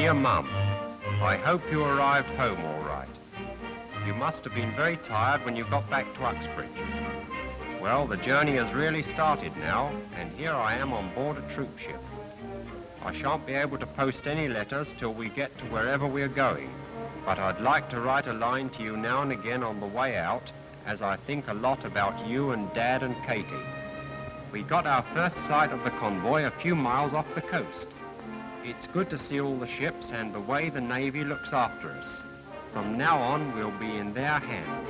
Dear Mum, I hope you arrived home all right. You must have been very tired when you got back to Uxbridge. Well, the journey has really started now, and here I am on board a troopship. I shan't be able to post any letters till we get to wherever we're going, but I'd like to write a line to you now and again on the way out, as I think a lot about you and Dad and Katie. We got our first sight of the convoy a few miles off the coast. It's good to see all the ships and the way the Navy looks after us. From now on, we'll be in their hands.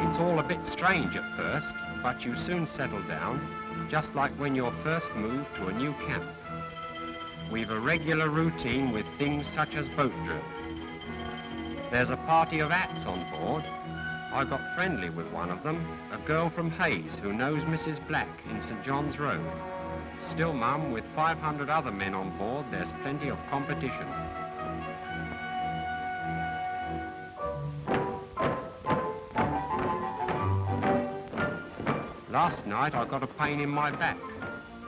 It's all a bit strange at first, but you soon settle down, just like when you're first moved to a new camp. We've a regular routine with things such as boat drill. There's a party of ats on board. I got friendly with one of them, a girl from Hayes who knows Mrs. Black in St. John's Road. Still, Mum, with 500 other men on board, there's plenty of competition. Last night I got a pain in my back.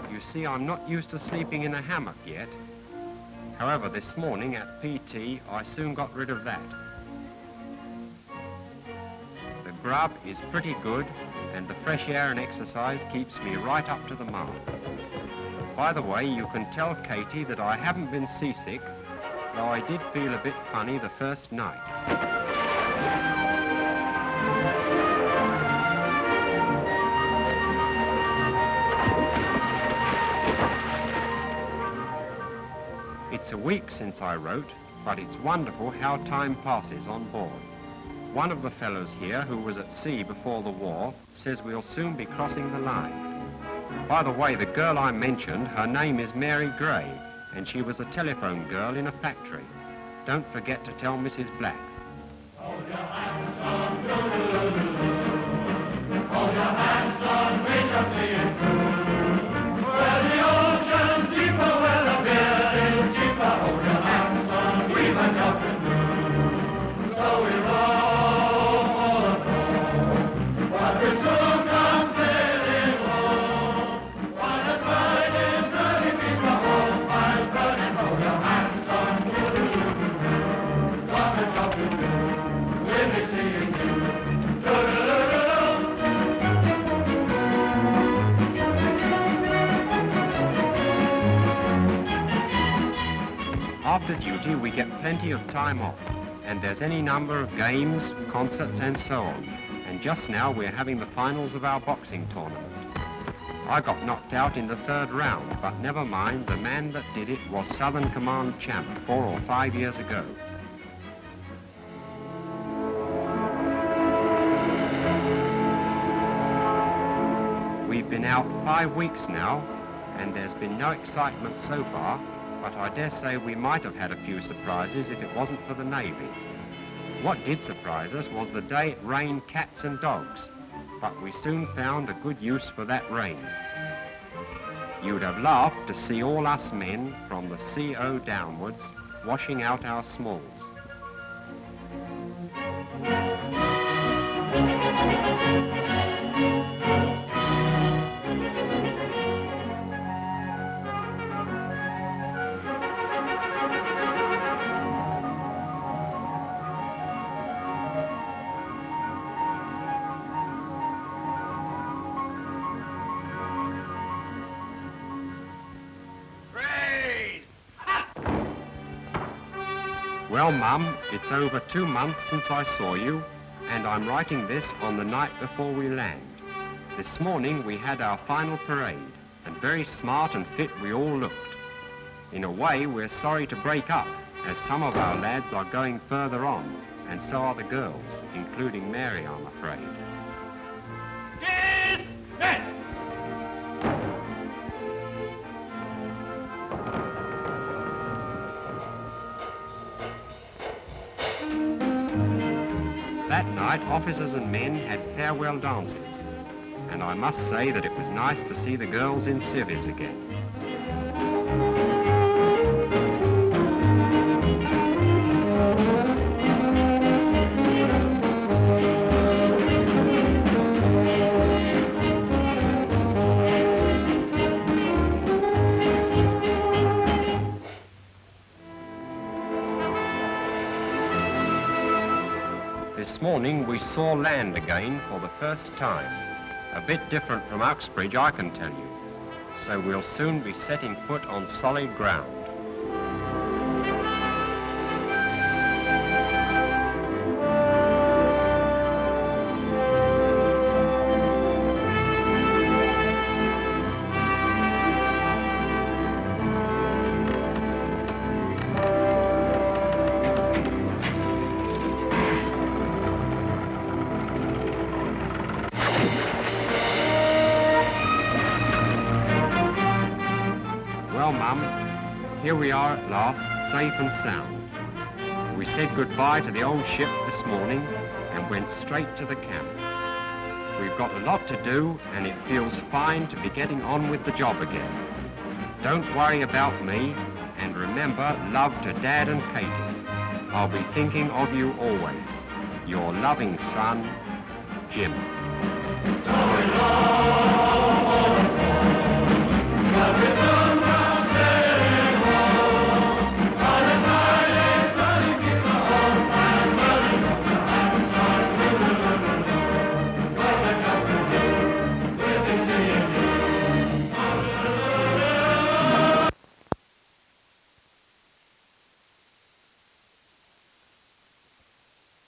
You see, I'm not used to sleeping in a hammock yet. However, this morning at PT, I soon got rid of that. The grub is pretty good, and the fresh air and exercise keeps me right up to the mark. By the way, you can tell Katie that I haven't been seasick, though I did feel a bit funny the first night. It's a week since I wrote, but it's wonderful how time passes on board. One of the fellows here, who was at sea before the war, says we'll soon be crossing the line. By the way, the girl I mentioned, her name is Mary Gray, and she was a telephone girl in a factory. Don't forget to tell Mrs. Black. Hold your hands on, hold your hands on, reach up the improve. Where the ocean's deeper, where the beer is cheaper, hold your hands on, we've a job to do. So we roll all alone, but we soon come sailing home. While the tide is 30 feet below, I'm burning, hold your hands on, got a job to do. We'll be seeing you. After duty, we get plenty of time off, and there's any number of games, concerts, and so on. And just now, we're having the finals of our boxing tournament. I got knocked out in the third round, but never mind, the man that did it was Southern Command champ 4 or 5 years ago. We've been out 5 weeks now, and there's been no excitement so far, but I dare say we might have had a few surprises if it wasn't for the Navy. What did surprise us was the day it rained cats and dogs, but we soon found a good use for that rain. You'd have laughed to see all us men, from the CO downwards, washing out our smalls. Well, Mum, it's over 2 months since I saw you, and I'm writing this on the night before we land. This morning we had our final parade, and very smart and fit we all looked. In a way, we're sorry to break up, as some of our lads are going further on, and so are the girls, including Mary, I'm afraid. That night, officers and men had farewell dances, and I must say that it was nice to see the girls in civvies again. saw land again for the first time. A bit different from Uxbridge, I can tell you. So we'll soon be setting foot on solid ground. Well, Mum, here we are at last, safe and sound. We said goodbye to the old ship this morning and went straight to the camp. We've got a lot to do and it feels fine to be getting on with the job again. Don't worry about me and remember, love to Dad and Katie. I'll be thinking of you always. Your loving son, Jim.